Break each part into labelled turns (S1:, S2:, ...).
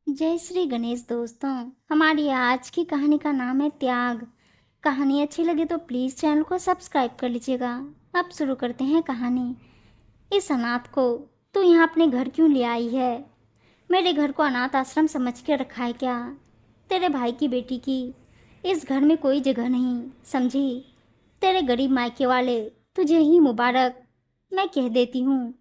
S1: जय श्री गणेश दोस्तों। हमारी आज की कहानी का नाम है त्याग। कहानी अच्छी लगे तो प्लीज़ चैनल को सब्सक्राइब कर लीजिएगा। अब शुरू करते हैं कहानी। इस अनाथ को तू यहाँ अपने घर क्यों ले आई है? मेरे घर को अनाथ आश्रम समझ के रखा है क्या? तेरे भाई की बेटी की इस घर में कोई जगह नहीं, समझी? तेरे गरीब मायके वाले तुझे ही मुबारक। मैं कह देती हूँ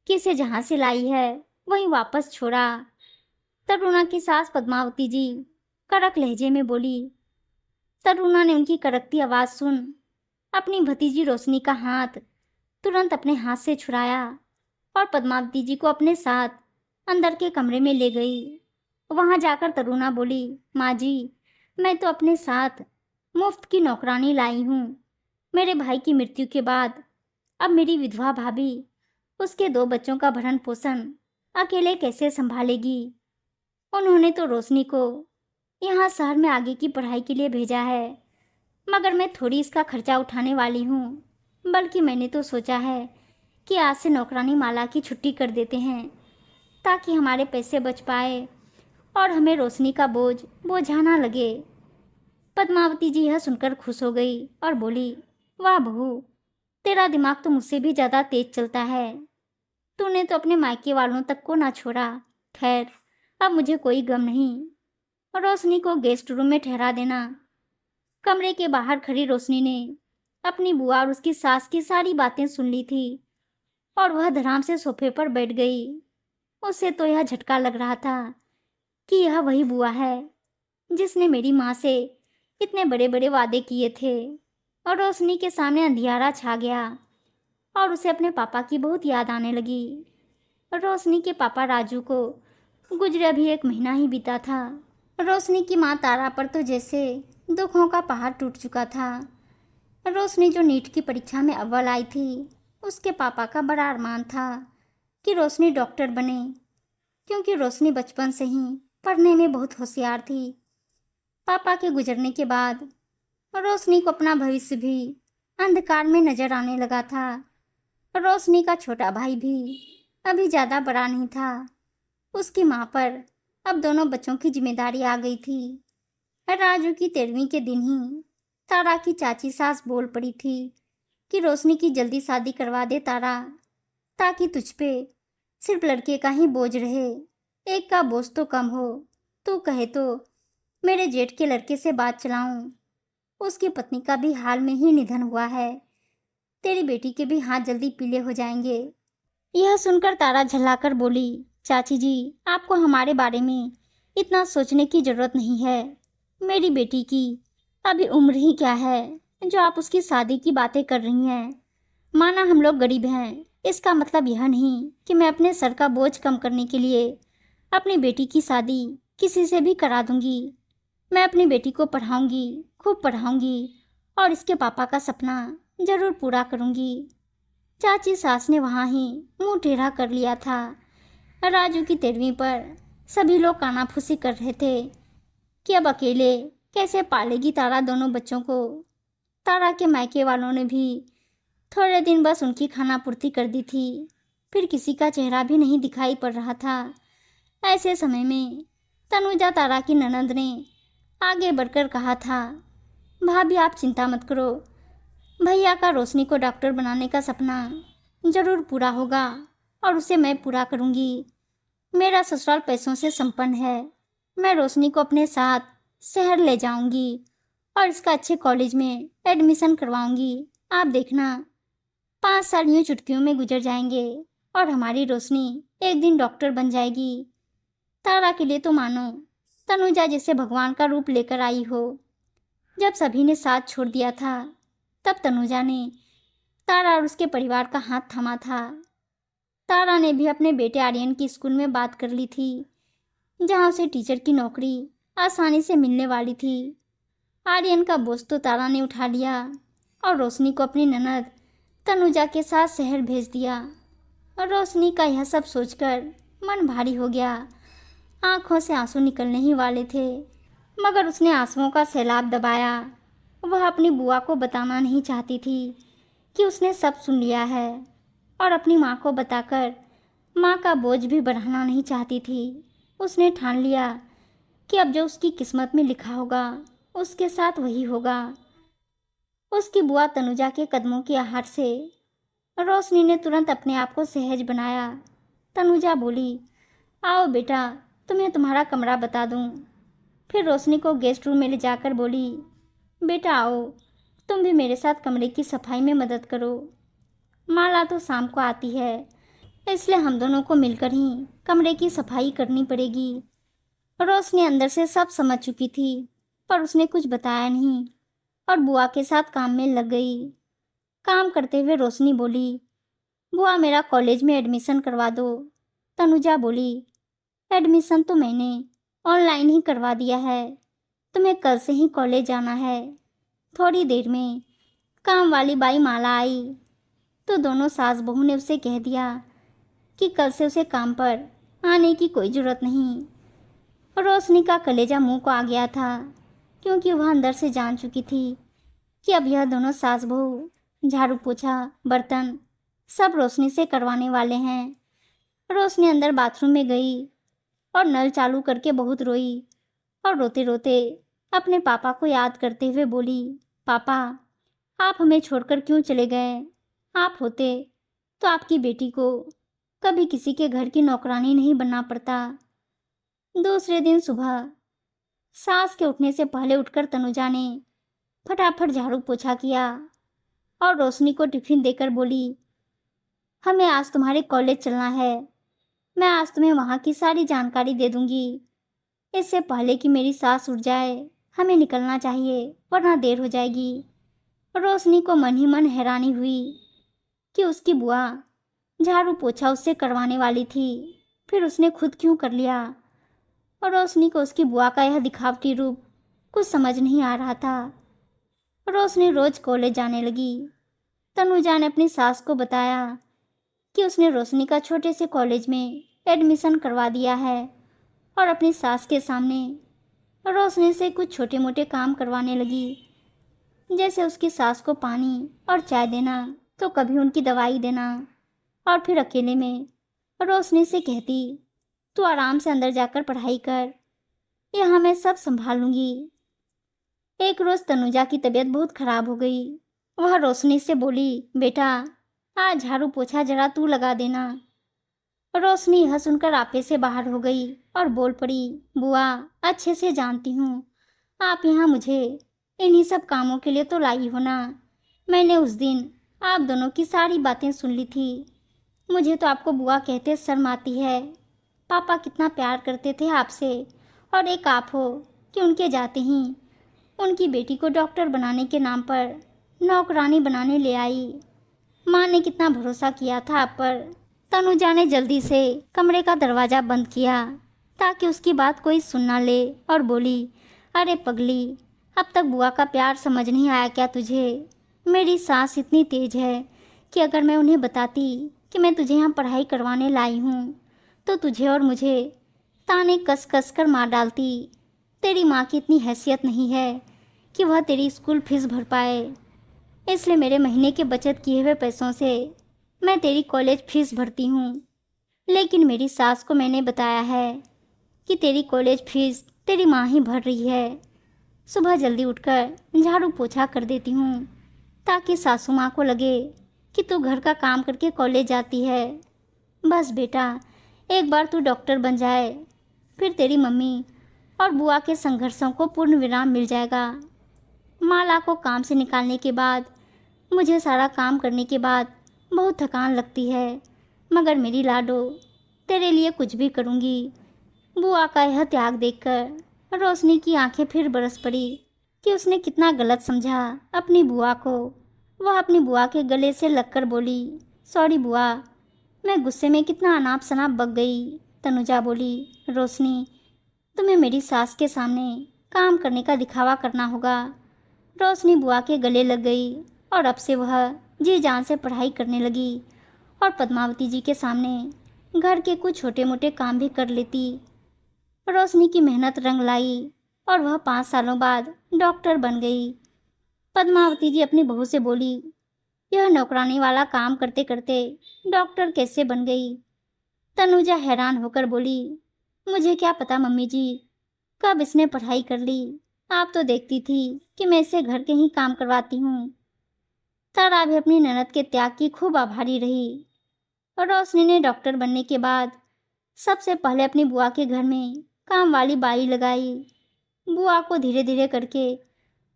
S1: कि इसे जहाँ से लाई है वहीं वापस छोड़ा। तरुणा की सास पद्मावती जी कड़क लहजे में बोली। तरुणा ने उनकी कड़कती आवाज सुन अपनी भतीजी रोशनी का हाथ तुरंत अपने हाथ से छुड़ाया और पद्मावती जी को अपने साथ अंदर के कमरे में ले गई। वहां जाकर तरुणा बोली, माँ जी, मैं तो अपने साथ मुफ्त की नौकरानी लाई हूँ। मेरे भाई की मृत्यु के बाद अब मेरी विधवा भाभी उसके 2 बच्चों का भरण पोषण अकेले कैसे संभालेगी? उन्होंने तो रोशनी को यहाँ शहर में आगे की पढ़ाई के लिए भेजा है, मगर मैं थोड़ी इसका खर्चा उठाने वाली हूँ। बल्कि मैंने तो सोचा है कि आज से नौकरानी माला की छुट्टी कर देते हैं ताकि हमारे पैसे बच पाए और हमें रोशनी का बोझ बोझा ना लगे। पद्मावती जी यह सुनकर खुश हो गई और बोली, वाह बहू, तेरा दिमाग तो मुझसे भी ज़्यादा तेज चलता है। तूने तो अपने मायके वालों तक को ना छोड़ा। खैर, अब मुझे कोई गम नहीं। रोशनी को गेस्ट रूम में ठहरा देना। कमरे के बाहर खड़ी रोशनी ने अपनी बुआ और उसकी सास की सारी बातें सुन ली थी और वह धड़ाम से सोफे पर बैठ गई। उसे तो यह झटका लग रहा था कि यह वही बुआ है जिसने मेरी माँ से इतने बड़े बड़े वादे किए थे। और रोशनी के सामने अंधियारा छा गया और उसे अपने पापा की बहुत याद आने लगी। रोशनी के पापा राजू को गुजरे अभी 1 महीना ही बीता था। रोशनी की माँ तारा पर तो जैसे दुखों का पहाड़ टूट चुका था। रोशनी जो नीट की परीक्षा में अव्वल आई थी, उसके पापा का बड़ा अरमान था कि रोशनी डॉक्टर बने, क्योंकि रोशनी बचपन से ही पढ़ने में बहुत होशियार थी। पापा के गुजरने के बाद रोशनी को अपना भविष्य भी अंधकार में नजर आने लगा था। रोशनी का छोटा भाई भी अभी ज़्यादा बड़ा नहीं था। उसकी माँ पर अब दोनों बच्चों की जिम्मेदारी आ गई थी। राजू की 13वीं के दिन ही तारा की चाची सास बोल पड़ी थी कि रोशनी की जल्दी शादी करवा दे तारा, ताकि तुझ पे सिर्फ लड़के का ही बोझ रहे, एक का बोझ तो कम हो। तू कहे तो मेरे जेठ के लड़के से बात चलाऊं। उसकी पत्नी का भी हाल में ही निधन हुआ है। तेरी बेटी के भी हाथ जल्दी पीले हो जाएंगे। यह सुनकर तारा झल्लाकर बोली, चाची जी, आपको हमारे बारे में इतना सोचने की जरूरत नहीं है। मेरी बेटी की अभी उम्र ही क्या है जो आप उसकी शादी की बातें कर रही हैं। माना हम लोग गरीब हैं, इसका मतलब यह नहीं कि मैं अपने सर का बोझ कम करने के लिए अपनी बेटी की शादी किसी से भी करा दूंगी। मैं अपनी बेटी को पढ़ाऊंगी, खूब पढ़ाऊंगी और इसके पापा का सपना जरूर पूरा करूंगी। चाची सास ने वहाँ ही मुंह टेढ़ा कर लिया था। राजू की 13वीं पर सभी लोग कानाफूसी कर रहे थे कि अब अकेले कैसे पालेगी तारा दोनों बच्चों को। तारा के मायके वालों ने भी थोड़े दिन बस उनकी खाना पूर्ति कर दी थी, फिर किसी का चेहरा भी नहीं दिखाई पड़ रहा था। ऐसे समय में तनुजा तारा की ननद ने आगे बढ़कर कहा था, भाभी आप चिंता मत करो, भैया का रोशनी को डॉक्टर बनाने का सपना जरूर पूरा होगा और उसे मैं पूरा करूंगी। मेरा ससुराल पैसों से संपन्न है। मैं रोशनी को अपने साथ शहर ले जाऊंगी और इसका अच्छे कॉलेज में एडमिशन करवाऊंगी। आप देखना, 5 साल यूं चुटकियों में गुजर जाएंगे और हमारी रोशनी एक दिन डॉक्टर बन जाएगी। तारा के लिए तो मानो तनुजा जैसे भगवान का रूप लेकर आई हो। जब सभी ने साथ छोड़ दिया था, तब तनुजा ने तारा और उसके परिवार का हाथ थामा था। तारा ने भी अपने बेटे आर्यन की स्कूल में बात कर ली थी, जहां उसे टीचर की नौकरी आसानी से मिलने वाली थी। आर्यन का बोझ तो तारा ने उठा लिया और रोशनी को अपनी ननद तनुजा के साथ शहर भेज दिया। और रोशनी का यह सब सोचकर मन भारी हो गया। आंखों से आंसू निकलने ही वाले थे, मगर उसने आंसुओं का सैलाब दबाया। वह अपनी बुआ को बताना नहीं चाहती थी कि उसने सब सुन लिया है, और अपनी माँ को बताकर माँ का बोझ भी बढ़ाना नहीं चाहती थी। उसने ठान लिया कि अब जो उसकी किस्मत में लिखा होगा उसके साथ वही होगा। उसकी बुआ तनुजा के कदमों की आहट से रोशनी ने तुरंत अपने आप को सहज बनाया। तनुजा बोली, आओ बेटा, तुम्हें तुम्हारा कमरा बता दूं। फिर रोशनी को गेस्ट रूम में ले जाकर बोली, बेटा आओ, तुम भी मेरे साथ कमरे की सफाई में मदद करो। माला तो शाम को आती है, इसलिए हम दोनों को मिलकर ही कमरे की सफाई करनी पड़ेगी। रोशनी अंदर से सब समझ चुकी थी, पर उसने कुछ बताया नहीं और बुआ के साथ काम में लग गई। काम करते हुए रोशनी बोली, बुआ मेरा कॉलेज में एडमिशन करवा दो। तनुजा बोली, एडमिशन तो मैंने ऑनलाइन ही करवा दिया है, तुम्हें कल से ही कॉलेज जाना है। थोड़ी देर में काम वाली बाई माला आई तो दोनों सास बहू ने उसे कह दिया कि कल से उसे काम पर आने की कोई ज़रूरत नहीं। रोशनी का कलेजा मुंह को आ गया था, क्योंकि वह अंदर से जान चुकी थी कि अब यह दोनों सास बहू झाड़ू पोछा बर्तन सब रोशनी से करवाने वाले हैं। रोशनी अंदर बाथरूम में गई और नल चालू करके बहुत रोई और रोते रोते अपने पापा को याद करते हुए बोली, पापा आप हमें छोड़कर क्यों चले गए? आप होते तो आपकी बेटी को कभी किसी के घर की नौकरानी नहीं बनना पड़ता। दूसरे दिन सुबह सास के उठने से पहले उठकर तनुजा ने फटाफट झाड़ू पोछा किया और रोशनी को टिफिन देकर बोली, हमें आज तुम्हारे कॉलेज चलना है, मैं आज तुम्हें वहाँ की सारी जानकारी दे दूंगी। इससे पहले कि मेरी सास उठ जाए हमें निकलना चाहिए, वरना देर हो जाएगी। रोशनी को मन ही मन हैरानी हुई कि उसकी बुआ झाड़ू पोछा उससे करवाने वाली थी, फिर उसने खुद क्यों कर लिया। और रोशनी को उसकी बुआ का यह दिखावटी रूप कुछ समझ नहीं आ रहा था। रोशनी रोज कॉलेज जाने लगी। तनुजा ने अपनी सास को बताया कि उसने रोशनी का छोटे से कॉलेज में एडमिशन करवा दिया है और अपनी सास के सामने रोशनी से कुछ छोटे मोटे काम करवाने लगी, जैसे उसकी सास को पानी और चाय देना तो कभी उनकी दवाई देना। और फिर अकेले में रोशनी से कहती, तू आराम से अंदर जाकर पढ़ाई कर, यहाँ मैं सब संभाल लूँगी। एक रोज़ तनुजा की तबीयत बहुत खराब हो गई। वह रोशनी से बोली, बेटा आज झाड़ू पोछा जरा तू लगा देना। रोशनी यह सुनकर आपे से बाहर हो गई और बोल पड़ी, बुआ अच्छे से जानती हूँ आप यहाँ मुझे इन्हीं सब कामों के लिए तो लाई हो ना। मैंने उस दिन आप दोनों की सारी बातें सुन ली थी। मुझे तो आपको बुआ कहते शर्म आती है। पापा कितना प्यार करते थे आपसे, और एक आप हो कि उनके जाते ही उनकी बेटी को डॉक्टर बनाने के नाम पर नौकरानी बनाने ले आई। माँ ने कितना भरोसा किया था आप पर। तनुजा ने जल्दी से कमरे का दरवाज़ा बंद किया ताकि उसकी बात कोई सुन ना ले और बोली, अरे पगली, अब तक बुआ का प्यार समझ नहीं आया क्या तुझे? मेरी सास इतनी तेज है कि अगर मैं उन्हें बताती कि मैं तुझे यहाँ पढ़ाई करवाने लाई हूँ तो तुझे और मुझे ताने कस कस कर मार डालती। तेरी माँ की इतनी हैसियत नहीं है कि वह तेरी स्कूल फीस भर पाए, इसलिए मेरे महीने के बचत किए हुए पैसों से मैं तेरी कॉलेज फीस भरती हूँ। लेकिन मेरी सास को मैंने बताया है कि तेरी कॉलेज फीस तेरी माँ ही भर रही है। सुबह जल्दी उठकर झाड़ू पोछा कर देती हूँ ताकि सासू माँ को लगे कि तू घर का काम करके कॉलेज जाती है। बस बेटा, एक बार तू डॉक्टर बन जाए, फिर तेरी मम्मी और बुआ के संघर्षों को पूर्ण विराम मिल जाएगा। माला को काम से निकालने के बाद मुझे सारा काम करने के बाद बहुत थकान लगती है, मगर मेरी लाडो तेरे लिए कुछ भी करूँगी। बुआ का यह त्याग देखकर रोशनी की आंखें फिर बरस पड़ी कि उसने कितना गलत समझा अपनी बुआ को। वह अपनी बुआ के गले से लगकर बोली, सॉरी बुआ, मैं गुस्से में कितना अनाप शनाप बक गई। तनुजा बोली, रोशनी, तुम्हें मेरी सास के सामने काम करने का दिखावा करना होगा। रोशनी बुआ के गले लग गई और अब से वह जी जान से पढ़ाई करने लगी और पद्मावती जी के सामने घर के कुछ छोटे मोटे काम भी कर लेती। रोशनी की मेहनत रंग लाई और वह 5 सालों बाद डॉक्टर बन गई। पद्मावती जी अपनी बहू से बोली, यह नौकरानी वाला काम करते करते डॉक्टर कैसे बन गई? तनुजा हैरान होकर बोली, मुझे क्या पता मम्मी जी, कब इसने पढ़ाई कर ली। आप तो देखती थी कि मैं इसे घर के ही काम करवाती हूँ। तारा भी अपनी ननद के त्याग की खूब आभारी रही और रोशनी ने डॉक्टर बनने के बाद सबसे पहले अपनी बुआ के घर में काम वाली बाई लगाई। बुआ को धीरे धीरे करके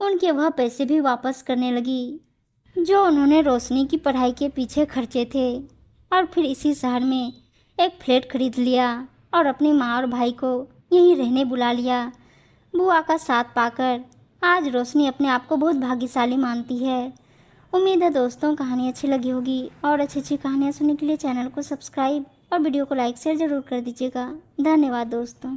S1: उनके वह पैसे भी वापस करने लगी जो उन्होंने रोशनी की पढ़ाई के पीछे खर्चे थे, और फिर इसी शहर में एक फ्लैट खरीद लिया और अपनी माँ और भाई को यहीं रहने बुला लिया। बुआ का साथ पाकर आज रोशनी अपने आप को बहुत भाग्यशाली मानती है। उम्मीद है दोस्तों कहानी अच्छी लगी होगी, और अच्छी अच्छी कहानियाँ सुनने के लिए चैनल को सब्सक्राइब और वीडियो को लाइक शेयर ज़रूर कर दीजिएगा। धन्यवाद दोस्तों।